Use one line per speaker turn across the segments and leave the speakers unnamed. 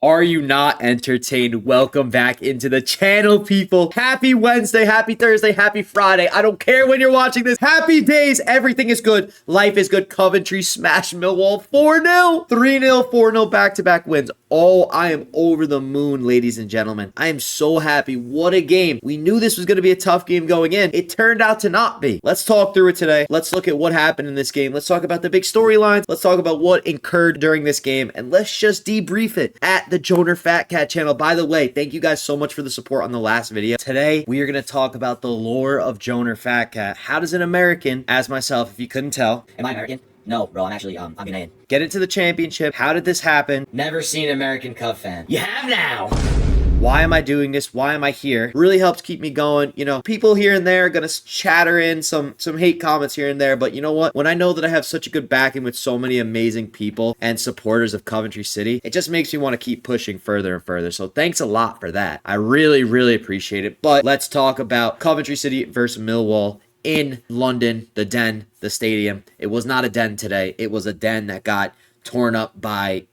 Are you not entertained? Welcome back into the channel, people. Happy Wednesday, happy Thursday, happy Friday. I don't care when you're watching this. Happy days. Everything is good. Life is good. Coventry smashed Millwall 4-0. 3-0, 4-0 back-to-back wins. Oh, I am over the moon, ladies and gentlemen. I am so happy. What a game. We knew this was going to be a tough game going in. It turned out to not be. Let's talk through it today. Let's look at what happened in this game. Let's talk about the big storylines. Let's talk about what occurred during this game. And let's just debrief it at the Joner Fat Cat channel. By the way, thank you guys so much for the support on the last video. Today, we are going to talk about the lore of Joner Fat Cat. How does an American, as myself, if you couldn't tell...
Am I American? No, bro, I'm actually, I'm Ghanaian.
Get into the championship. How did this happen?
Never seen an American Cub fan. You have now!
Why am I doing this? Why am I here? Really helps keep me going. You know, people here and there are going to chatter in some hate comments here and there, but you know what? When I know that I have such a good backing with so many amazing people and supporters of Coventry City, it just makes me want to keep pushing further and further. So thanks a lot for that. I really, really appreciate it. But let's talk about Coventry City versus Millwall in London, the Den, the stadium. It was not a den today. It was a den that got torn up by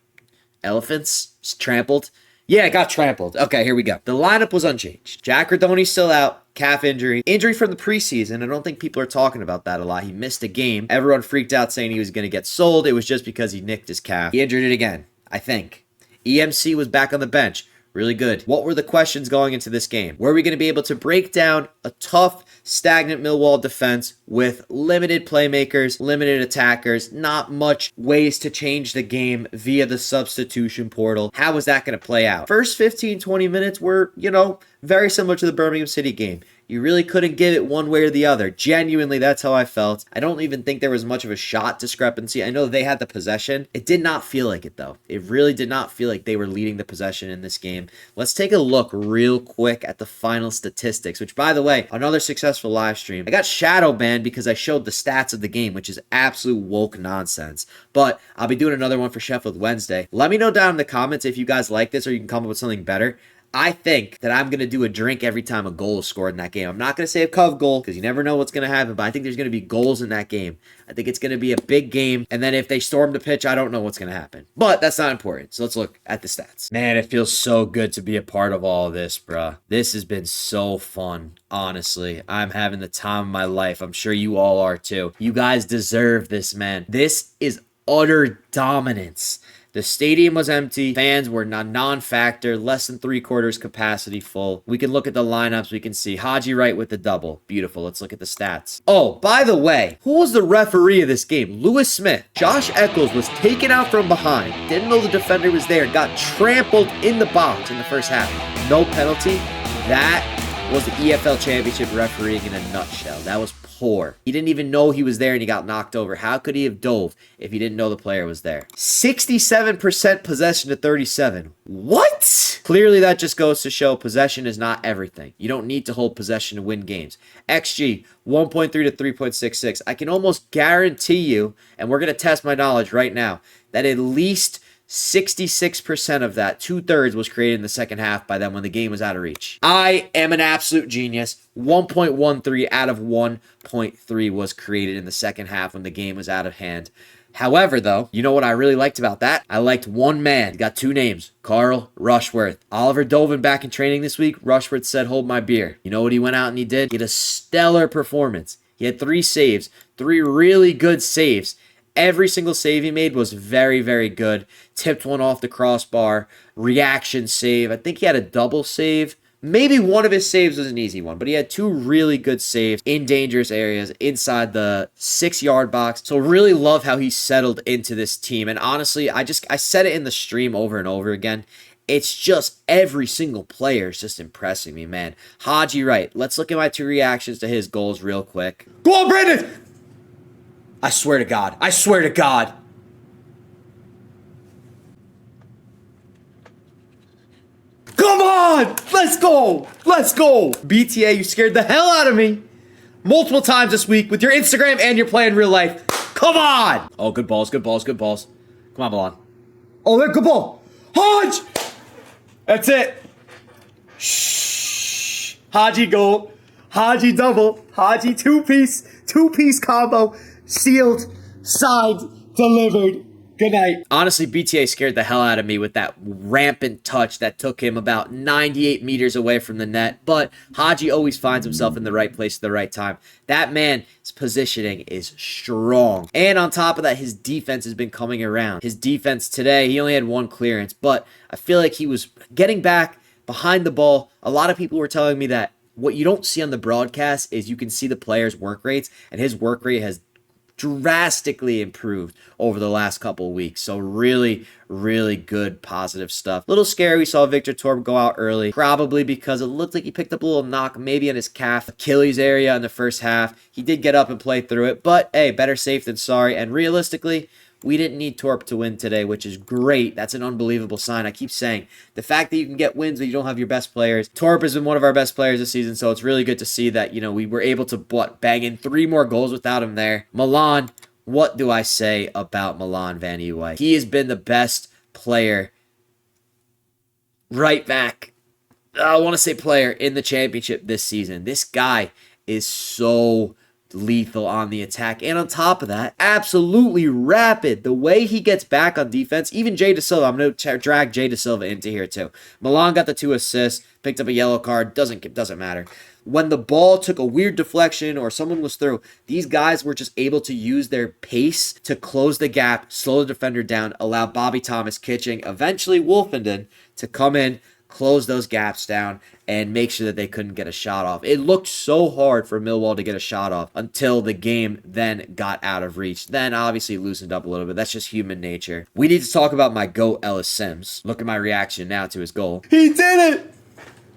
elephants, trampled. Yeah, it got trampled. Okay, here we go. The lineup was unchanged. Jack Redoni's still out. Calf injury. Injury from the preseason. I don't think people are talking about that a lot. He missed a game. Everyone freaked out saying he was going to get sold. It was just because he nicked his calf. He injured it again, I think. EMC was back on the bench. Really good. What were the questions going into this game? Were we going to be able to break down a tough, stagnant Millwall defense with limited playmakers, limited attackers, not much ways to change the game via the substitution portal? How was that going to play out? First 15, 20 minutes were, you know, very similar to the Birmingham City game. You really couldn't give it one way or the other. Genuinely, that's how I felt. I don't even think there was much of a shot discrepancy. I know they had the possession. It did not feel like it, though. It really did not feel like they were leading the possession in this game. Let's take a look real quick at the final statistics, which, by the way, another successful live stream. I got shadow banned because I showed the stats of the game, which is absolute woke nonsense. But I'll be doing another one for Sheffield Wednesday. Let me know down in the comments if you guys like this or you can come up with something better. I think that I'm going to do a drink every time a goal is scored in that game. I'm not going to say a Cov goal because you never know what's going to happen, but I think there's going to be goals in that game. I think it's going to be a big game, and then if they storm the pitch, I don't know what's going to happen. But that's not important, so let's look at the stats. Man, it feels so good to be a part of all of this, bruh. This has been so fun, honestly. I'm having the time of my life. I'm sure you all are too. You guys deserve this, man. This is utter dominance. The stadium was empty. Fans were non-factor, less than 3/4 capacity full. We can look at the lineups. We can see Haji Wright with the double. Beautiful. Let's look at the stats. Oh, by the way, who was the referee of this game? Lewis Smith. Josh Eccles was taken out from behind. Didn't know the defender was there. Got trampled in the box in the first half. No penalty. That was the EFL Championship refereeing in a nutshell. That was poor. He didn't even know he was there and he got knocked over. How could he have dove if he didn't know the player was there? 67% possession to 37. What? Clearly that just goes to show possession is not everything. You don't need to hold possession to win games. XG 1.3 to 3.66. I can almost guarantee you, and we're going to test my knowledge right now, that at least 66% of that, 2/3, was created in the second half by them when the game was out of reach. I am an absolute genius. 1.13 out of 1.3 was created in the second half when the game was out of hand. However, though, you know what I really liked about that? I liked one man. Got two names. Carl Rushworth. Oliver Dovin back in training this week. Rushworth said, hold my beer. You know what he went out and he did? He had a stellar performance. He had 3 saves. 3 really good saves. Every single save he made was very, very good. Tipped one off the crossbar. Reaction save. I think he had a double save. Maybe one of his saves was an easy one, but he had 2 really good saves in dangerous areas inside the 6-yard box. So really love how he settled into this team. And honestly, I said it in the stream over and over again. It's just every single player is just impressing me, man. Haji Wright. Let's look at my 2 reactions to his goals real quick. Go on, Brandon! I swear to God. I swear to God. Come on! Let's go! Let's go! BTA, you scared the hell out of me multiple times this week with your Instagram and your play in real life. Come on! Oh, good balls, good balls, good balls. Come on, Milan. Oh, there, good ball. Hodge! That's it. Shh. Haji goal. Haji double. Haji two-piece combo. Sealed, signed, delivered. Good night. Honestly, BTA scared the hell out of me with that rampant touch that took him about 98 meters away from the net. But Haji always finds himself in the right place at the right time. That man's positioning is strong. And on top of that, his defense has been coming around. His defense today, he only had one clearance, but I feel like he was getting back behind the ball. A lot of people were telling me that what you don't see on the broadcast is you can see the players' work rates, and his work rate has drastically improved over the last couple of weeks. So really, really good positive stuff. Little scary we saw Victor Torb go out early, probably because it looked like he picked up a little knock maybe on his calf Achilles area in the first half. He did get up and play through it, but hey, better safe than sorry. And realistically, we didn't need Torp to win today, which is great. That's an unbelievable sign. I keep saying the fact that you can get wins when you don't have your best players. Torp has been one of our best players this season, so it's really good to see that, we were able to bang in 3 more goals without him there. Milan, what do I say about Milan Van Ewijk? He has been the best player right back. I want to say player in the championship this season. This guy is so lethal on the attack, and on top of that, absolutely rapid. The way he gets back on defense, even Jay DeSilva, I'm going to drag Jay DeSilva into here too. Milan got the 2 assists, picked up a yellow card, doesn't matter. When the ball took a weird deflection or someone was through, these guys were just able to use their pace to close the gap, slow the defender down, allow Bobby Thomas, Kitching, eventually Wolfenden to come in, close those gaps down, and make sure that they couldn't get a shot off. It looked so hard for Millwall to get a shot off until the game then got out of reach. Then obviously loosened up a little bit. That's just human nature. We need to talk about my GOAT, Ellis Sims. Look at my reaction now to his goal. He did it!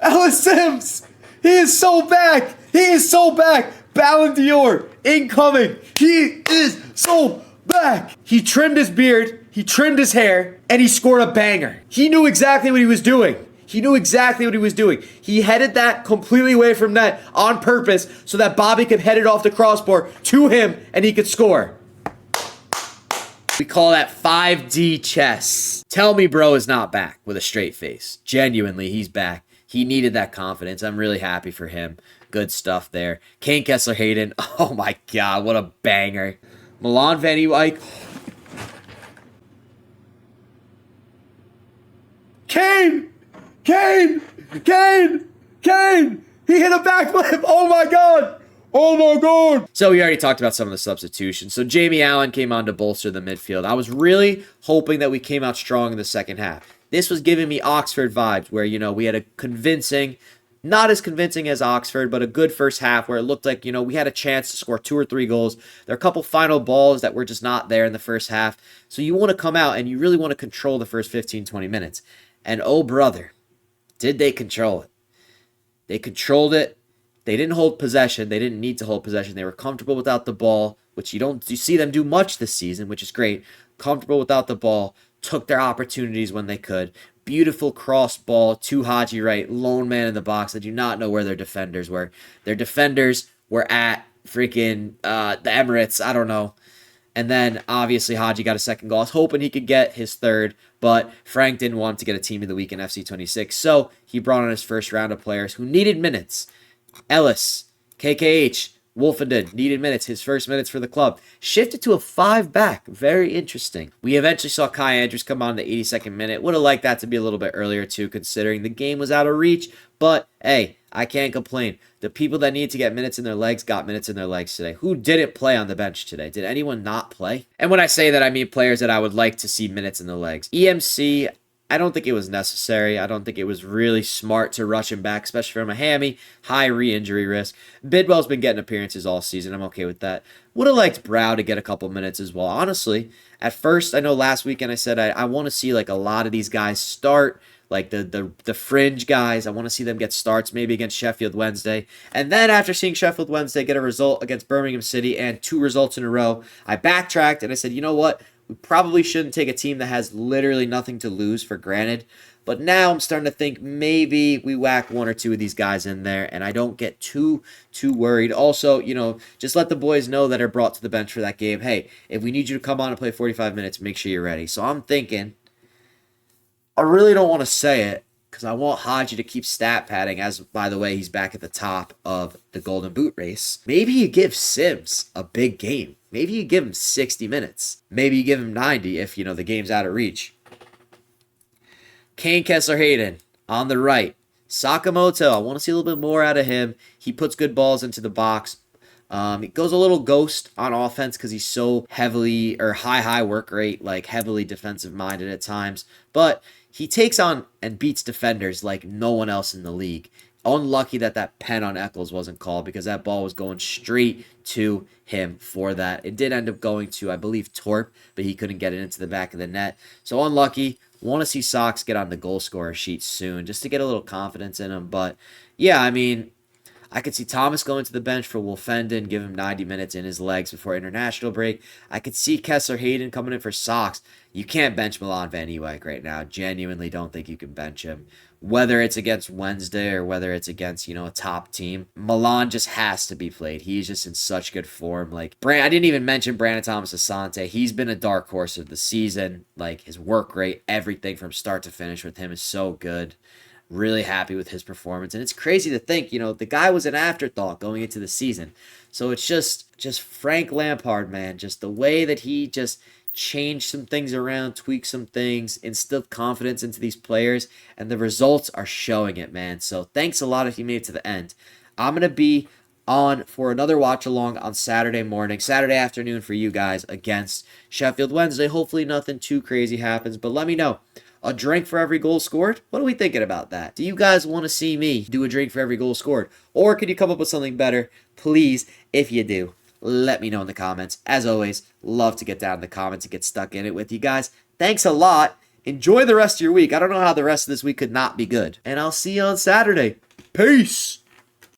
Ellis Sims! He is so back! He is so back! Ballon d'Or incoming! He is so back! He trimmed his beard, he trimmed his hair, and he scored a banger. He knew exactly what he was doing. He knew exactly what he was doing. He headed that completely away from net on purpose so that Bobby could head it off the crossbar to him and he could score. We call that 5D chess. Tell me bro is not back with a straight face. Genuinely, he's back. He needed that confidence. I'm really happy for him. Good stuff there. Kane Kessler-Hayden. Oh my God, what a banger. Milan Van Ewijk. Kane! Kane! Kane! Kane! He hit a backflip! Oh my God! Oh my God! So we already talked about some of the substitutions. So Jamie Allen came on to bolster the midfield. I was really hoping that we came out strong in the second half. This was giving me Oxford vibes where, we had a convincing, not as convincing as Oxford, but a good first half where it looked like, we had a chance to score 2 or 3 goals. There are a couple final balls that were just not there in the first half. So you want to come out and you really want to control the first 15, 20 minutes. And oh brother, did they control it? They controlled it. They didn't hold possession. They didn't need to hold possession. They were comfortable without the ball, which you see them do much this season, which is great. Comfortable without the ball, took their opportunities when they could. Beautiful cross ball to Haji Wright, lone man in the box. I do not know where their defenders were. Their defenders were at freaking the Emirates. I don't know. And then, obviously, Haji got a second goal. I was hoping he could get his third, but Frank didn't want him to get a Team of the Week in FC26. So, he brought on his first round of players who needed minutes. Ellis, KKH, Wolfenden needed minutes. His first minutes for the club. Shifted to a 5-back. Very interesting. We eventually saw Kai Andrews come on in the 82nd minute. Would have liked that to be a little bit earlier, too, considering the game was out of reach. But, hey, I can't complain. The people that need to get minutes in their legs got minutes in their legs today. Who didn't play on the bench today? Did anyone not play? And when I say that, I mean players that I would like to see minutes in the legs. EMC, I don't think it was necessary. I don't think it was really smart to rush him back, especially from a hammy, high re-injury risk. Bidwell's been getting appearances all season. I'm okay with that. Would have liked Brow to get a couple minutes as well. Honestly, at first, I know last weekend I said I want to see like a lot of these guys start, like the fringe guys. I want to see them get starts maybe against Sheffield Wednesday. And then after seeing Sheffield Wednesday get a result against Birmingham City and 2 results in a row, I backtracked and I said, you know what? We probably shouldn't take a team that has literally nothing to lose for granted. But now I'm starting to think maybe we whack 1 or 2 of these guys in there and I don't get too worried. Also, just let the boys know that are brought to the bench for that game, hey, if we need you to come on and play 45 minutes, make sure you're ready. So I'm thinking, I really don't want to say it, because I want Haji to keep stat padding, as, by the way, he's back at the top of the Golden Boot race. Maybe you give Sims a big game. Maybe you give him 60 minutes. Maybe you give him 90 if, the game's out of reach. Kane Kessler-Hayden on the right. Sakamoto, I want to see a little bit more out of him. He puts good balls into the box. He goes a little ghost on offense because he's so high work rate, like heavily defensive minded at times. But he takes on and beats defenders like no one else in the league. Unlucky that pen on Eccles wasn't called because that ball was going straight to him for that. It did end up going to, I believe, Torp, but he couldn't get it into the back of the net. So unlucky. Want to see Sox get on the goal scorer sheet soon just to get a little confidence in him. But yeah, I mean, I could see Thomas going to the bench for Wolfenden, give him 90 minutes in his legs before international break. I could see Kessler-Hayden coming in for Sox. You can't bench Milan Van Ewijk right now. Genuinely don't think you can bench him. Whether it's against Wednesday or whether it's against, a top team, Milan just has to be played. He's just in such good form. Like, I didn't even mention Brandon Thomas Asante. He's been a dark horse of the season. Like, his work rate, everything from start to finish with him is so good. Really happy with his performance. And it's crazy to think, the guy was an afterthought going into the season. So it's just Frank Lampard, man. Just the way that he just changed some things around, tweaked some things, instilled confidence into these players, and the results are showing it, man. So thanks a lot if you made it to the end. I'm going to be on for another watch along on Saturday afternoon for you guys against Sheffield Wednesday. Hopefully nothing too crazy happens, but let me know. A drink for every goal scored? What are we thinking about that? Do you guys want to see me do a drink for every goal scored? Or could you come up with something better? Please, if you do, let me know in the comments. As always, love to get down in the comments and get stuck in it with you guys. Thanks a lot. Enjoy the rest of your week. I don't know how the rest of this week could not be good. And I'll see you on Saturday. Peace.